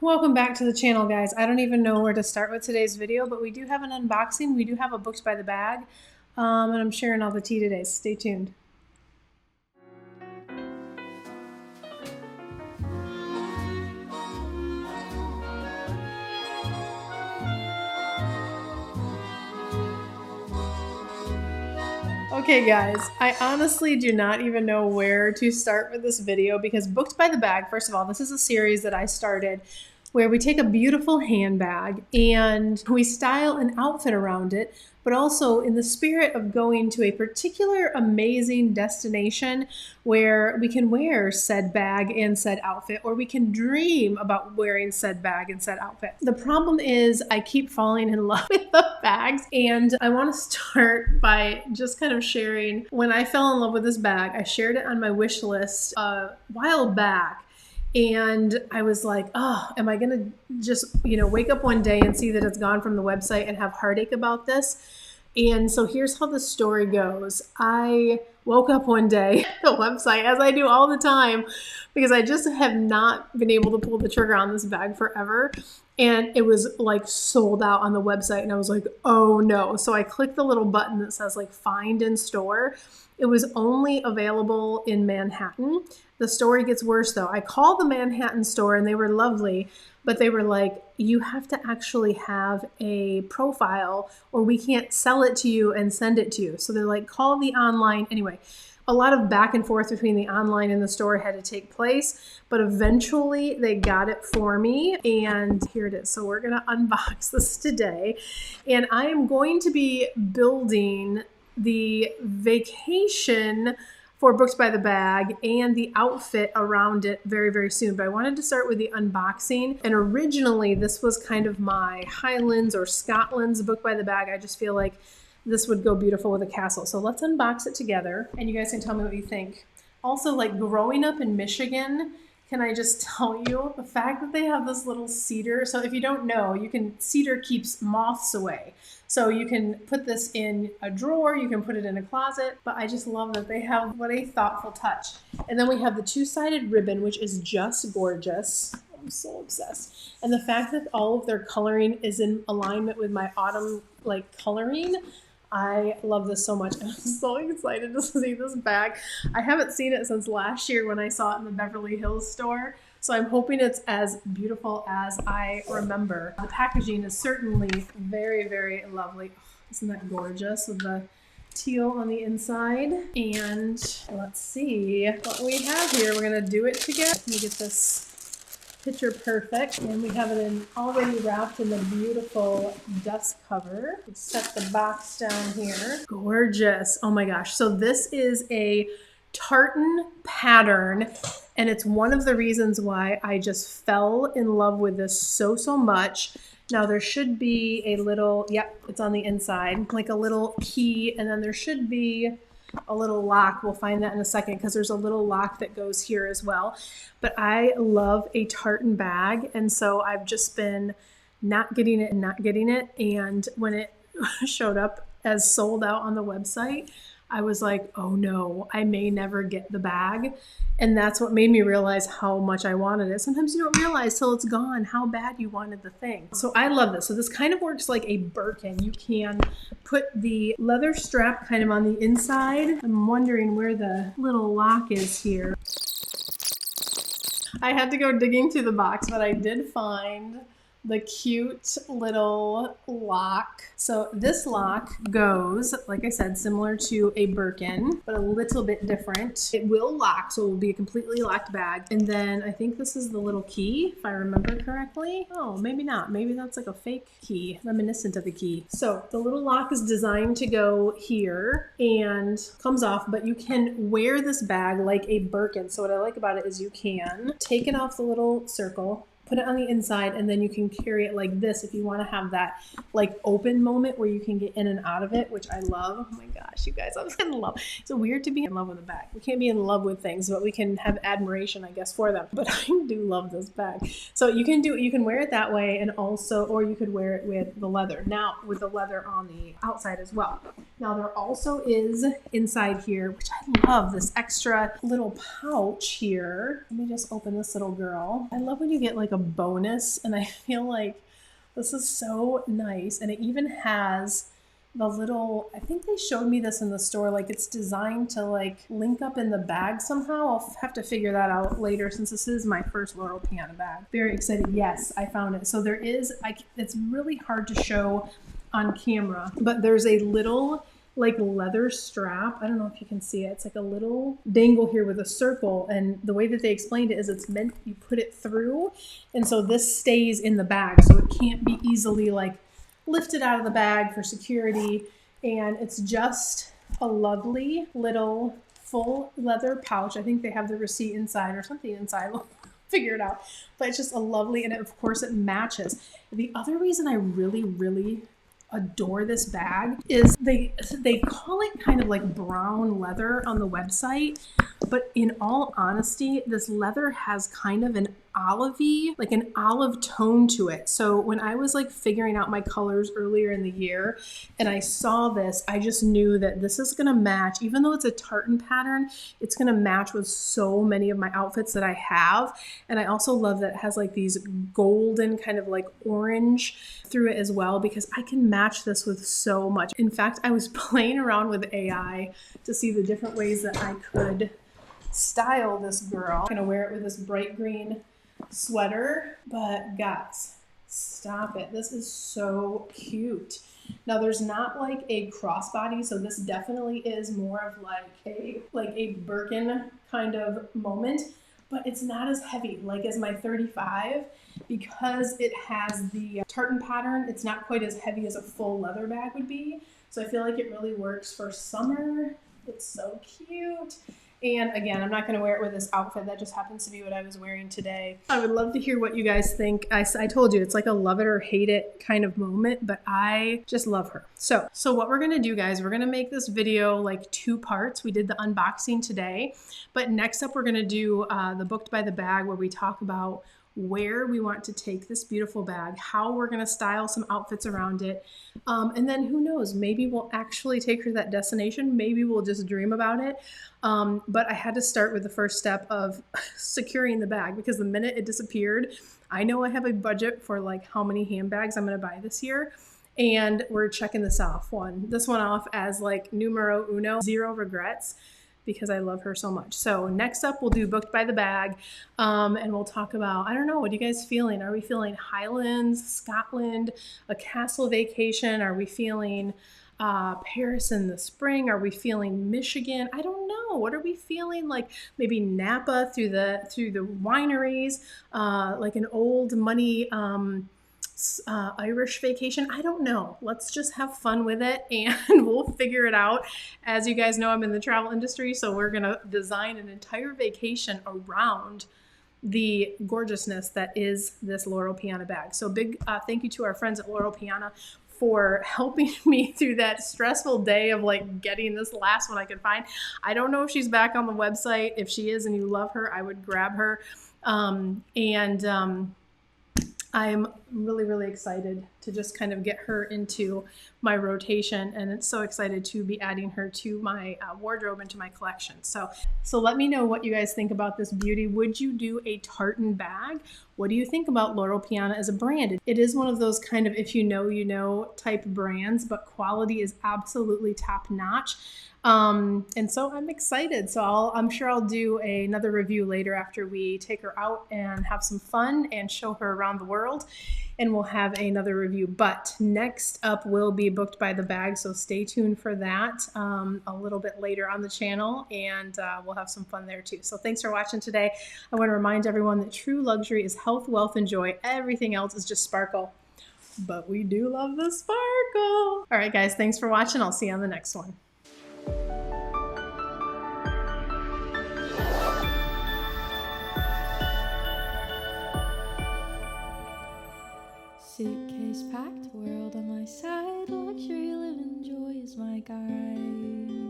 Welcome back to the channel, guys. I don't even know where to start with today's video, but we do have an unboxing. We do have a Booked by the Bag, and I'm sharing all the tea today, so stay tuned. Okay guys, I honestly do not even know where to start with this video because Booked by the Bag, first of all, this is a series that I started where we take a beautiful handbag and we style an outfit around it, but also in the spirit of going to a particular amazing destination where we can wear said bag and said outfit, or we can dream about wearing said bag and said outfit. The problem is I keep falling in love with the bags, and I want to start by just kind of sharing when I fell in love with this bag. I shared it on my wish list a while back. And I was like, oh, am I going to just, wake up one day and see that it's gone from the website and have heartache about this? And so here's how the story goes. I woke up one day at the website, as I do all the time, because I just have not been able to pull the trigger on this bag forever. And it was like sold out on the website. And I was like, oh no. So I clicked the little button that says like find in store. It was only available in Manhattan. The story gets worse though. I called the Manhattan store and they were lovely, but they were like, you have to actually have a profile or we can't sell it to you and send it to you. So they're like, call the online. Anyway, a lot of back and forth between the online and the store had to take place, but eventually they got it for me and here it is. So we're gonna unbox this today and I am going to be building the vacation for Booked by the Bag and the outfit around it very, very soon. But I wanted to start with the unboxing. And originally this was kind of my Highlands or Scotland's Booked by the Bag. I just feel like this would go beautiful with a castle. So let's unbox it together and you guys can tell me what you think. Also, like growing up in Michigan, can I just tell you the fact that they have this little cedar? So if you don't know, cedar keeps moths away. So you can put this in a drawer, you can put it in a closet, but I just love that they have what a thoughtful touch. And then we have the two-sided ribbon, which is just gorgeous. I'm so obsessed. And the fact that all of their coloring is in alignment with my autumn coloring, I love this so much. I'm so excited to see this bag. I haven't seen it since last year when I saw it in the Beverly Hills store. So I'm hoping it's as beautiful as I remember. The packaging is certainly very, very lovely. Oh, isn't that gorgeous with the teal on the inside? And let's see what we have here. We're gonna do it together. Let me get this picture perfect, and we have it already wrapped in the beautiful dust cover. Let's set the box down here. Gorgeous. Oh my gosh. So this is a tartan pattern, and it's one of the reasons why I just fell in love with this so much. Now there should be a little, yep, it's on the inside, like a little key, and then there should be a little lock. We'll find that in a second because there's a little lock that goes here as well. But I love a tartan bag, and so I've just been not getting it. And when it showed up as sold out on the website, I was like, oh no, I may never get the bag. And that's what made me realize how much I wanted it. Sometimes you don't realize till it's gone how bad you wanted the thing. So I love this. So this kind of works like a Birkin. You can put the leather strap kind of on the inside. I'm wondering where the little lock is here. I had to go digging through the box, but I did find the cute little lock. So this lock goes, like I said, similar to a Birkin, but a little bit different. It will lock, so it will be a completely locked bag. And then I think this is the little key, if I remember correctly. Oh, maybe not. Maybe that's like a fake key, reminiscent of a key. So the little lock is designed to go here and comes off, but you can wear this bag like a Birkin. So what I like about it is you can take it off the little circle, put it on the inside, and then you can carry it like this if you want to have that like open moment where you can get in and out of it, which I love. Oh my gosh, you guys, I'm in love. It's weird to be in love with a bag. We can't be in love with things, but we can have admiration, I guess, for them. But I do love this bag. So you can wear it that way, and also, or you could wear it with the leather. Now with the leather on the outside as well. Now there also is inside here, which I love, this extra little pouch here. Let me just open this little girl. I love when you get like a bonus, and I feel like this is so nice. And it even has the little, I think they showed me this in the store, like it's designed to like link up in the bag somehow. I'll have to figure that out later since this is my first Loro Piana bag. Very excited. Yes, I found it. So there is, it's really hard to show on camera, but there's a little like leather strap. I don't know if you can see it. It's like a little dangle here with a circle. And the way that they explained it is it's meant you put it through. And so this stays in the bag. So it can't be easily like lifted out of the bag for security. And it's just a lovely little full leather pouch. I think they have the receipt inside or something inside. We'll figure it out. But it's just a lovely, and of course it matches. The other reason I really adore this bag is they call it kind of like brown leather on the website, but in all honesty, this leather has kind of an olivey, like an olive tone to it. So when I was like figuring out my colors earlier in the year and I saw this, I just knew that this is gonna match, even though it's a tartan pattern, it's gonna match with so many of my outfits that I have. And I also love that it has like these golden kind of like orange through it as well, because I can match this with so much. In fact, I was playing around with AI to see the different ways that I could style this girl. I'm gonna wear it with this bright green sweater, but guys, stop it. This is so cute. Now there's not like a crossbody, so this definitely is more of like a Birkin kind of moment, but it's not as heavy like as my 35 because it has the tartan pattern. It's not quite as heavy as a full leather bag would be. So I feel like it really works for summer. It's so cute. And again, I'm not going to wear it with this outfit. That just happens to be what I was wearing today. I would love to hear what you guys think. I told you, it's like a love it or hate it kind of moment, but I just love her. So what we're going to do, guys, we're going to make this video like 2 parts. We did the unboxing today, but next up we're going to do the Booked by the Bag, where we talk about where we want to take this beautiful bag, how we're going to style some outfits around it. And then who knows, maybe we'll actually take her to that destination. Maybe we'll just dream about it. But I had to start with the first step of securing the bag, because the minute it disappeared, I know I have a budget for like how many handbags I'm going to buy this year. And we're checking this off. This one off as like numero uno, 0 regrets, because I love her so much. So next up, we'll do Booked by the Bag, and we'll talk about, I don't know, what are you guys feeling? Are we feeling Highlands, Scotland, a castle vacation? Are we feeling Paris in the spring? Are we feeling Michigan? I don't know. What are we feeling? Like maybe Napa through the wineries, like an old money Irish vacation. I don't know. Let's just have fun with it and we'll figure it out. As you guys know, I'm in the travel industry, so we're going to design an entire vacation around the gorgeousness that is this Loro Piana bag. So big thank you to our friends at Loro Piana for helping me through that stressful day of like getting this last one I could find. I don't know if she's back on the website. If she is and you love her, I would grab her. I'm really excited to just kind of get her into my rotation, and it's so excited to be adding her to my wardrobe and to my collection. So let me know what you guys think about this beauty. Would you do a tartan bag? What do you think about Loro Piana as a brand? It is one of those kind of if you know, you know type brands, but quality is absolutely top notch. And so I'm excited. So I'm sure I'll do another review later after we take her out and have some fun and show her around the world, and we'll have another review. But next up will be Booked by the Bag. So stay tuned for that a little bit later on the channel, and we'll have some fun there too. So thanks for watching today. I want to remind everyone that true luxury is health, wealth, and joy. Everything else is just sparkle, but we do love the sparkle. All right, guys, thanks for watching. I'll see you on the next one. Suitcase packed, world on my side, luxury, live, enjoy is my guide.